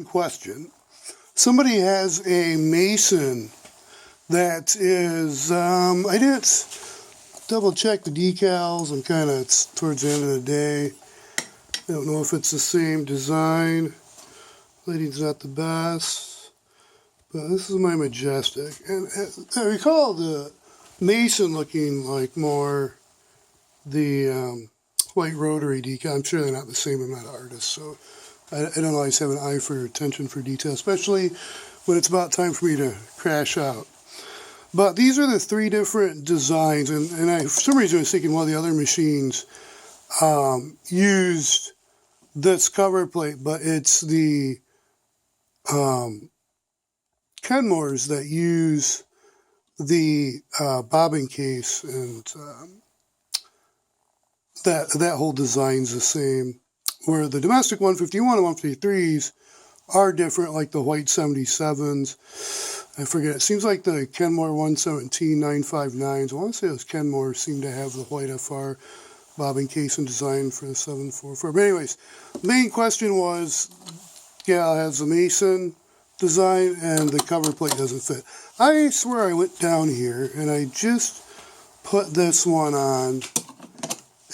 Question. Somebody has a Mason that is, I didn't double check the decals. I'm kind of, it's towards the end of the day. I don't know if it's the same design. Lighting's not the best. But this is my Majestic. And I recall the Mason looking like more the white Rotary decal. I'm sure they're not the same. I'm not an artist, so I don't always have an eye for attention for detail, especially when it's about time for me to crash out. But these are the three different designs, and I, for some reason I was thinking one of the other machines used this cover plate, but it's the Kenmores that use the bobbin case, and that whole design's the same. Where the domestic 151 and 153s are different, like the white 77s. I forget. It seems like the Kenmore 117 959s. I want to say those Kenmore seem to have the white FR bobbin case and design for the 744. But anyways, the main question was, yeah, it has the Mason design and the cover plate doesn't fit. I swear I went down here and I just put this one on.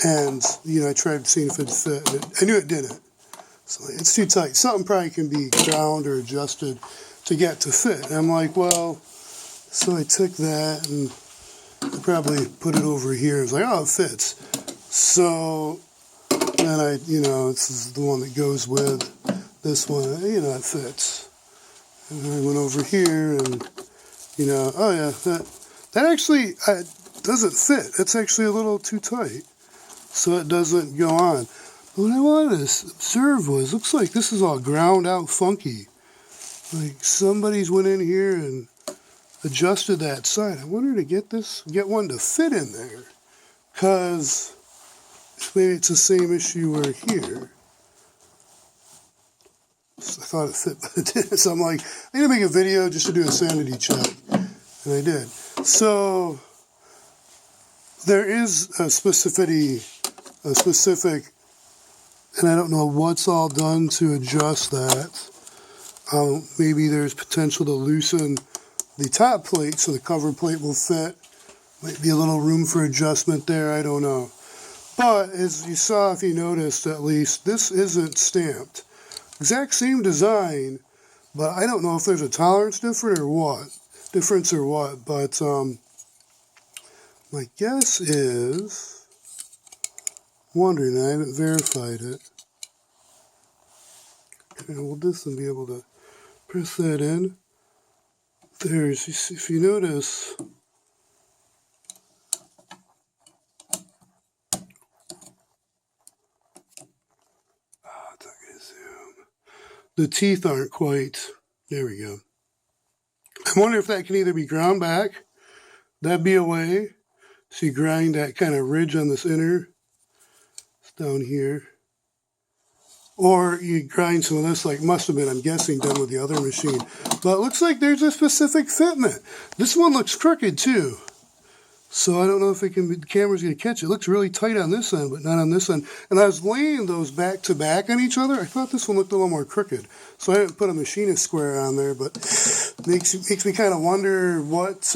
And, you know, I tried seeing if it fit. I knew it didn't. So it's too tight. Something probably can be ground or adjusted to get to fit. And I'm like, well, so I took that and I probably put it over here. I was like, oh, it fits. So then I, you know, this is the one that goes with this one. You know, it fits. And then I went over here and, you know, oh yeah, that actually doesn't fit. It's actually a little too tight. So it doesn't go on. But what I wanted to observe was, looks like this is all ground out funky. Like somebody's went in here and adjusted that side. I wanted to get one to fit in there. Because maybe it's the same issue we're here. So I thought it fit, but it didn't. So I'm like, I need to make a video just to do a sanity check. And I did. So there is a specific, and I don't know what's all done to adjust that. Maybe there's potential to loosen the top plate so the cover plate will fit. Might be a little room for adjustment there, I don't know. But as you saw, if you noticed at least, this isn't stamped. Exact same design, but I don't know if there's a tolerance difference or what, but my guess is, wondering, I haven't verified it. Okay, will this one be able to press that in? There's, if you notice, it's not going to zoom. The teeth aren't quite, there we go. I wonder if that can either be ground back, that'd be a way. So you grind that kind of ridge on this inner, it's down here. Or you grind some of this, like must have been, I'm guessing, done with the other machine. But it looks like there's a specific fitment. This one looks crooked too. So I don't know if the camera's going to catch it. It looks really tight on this end, but not on this end. And I was laying those back to back on each other. I thought this one looked a little more crooked. So I didn't put a machinist square on there, but makes me kind of wonder what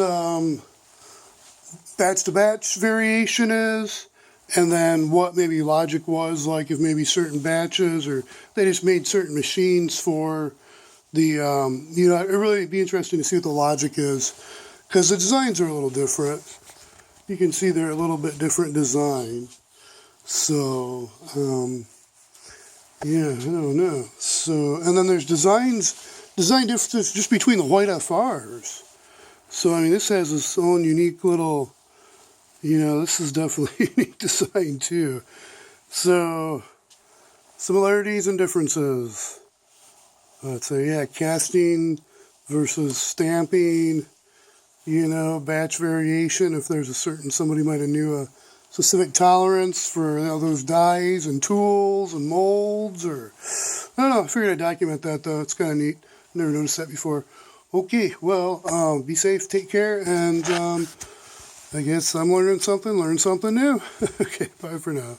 batch to batch variation is, and then what maybe logic was, like if maybe certain batches, or they just made certain machines for the, you know, it'd really be interesting to see what the logic is, because the designs are a little different. You can see they're a little bit different design. So, yeah, I don't know. So, and then there's design differences just between the white FRs. So, I mean, this has its own unique little, you know, this is definitely a unique design too. So, similarities and differences. I'd say, yeah, casting versus stamping, you know, batch variation. If there's a certain, somebody might have knew a specific tolerance for, you know, those dies and tools and molds, or, I don't know, I figured I'd document that though. It's kind of neat. Never noticed that before. Okay, well, be safe, take care, and I guess I'm learning something new. Okay, bye for now.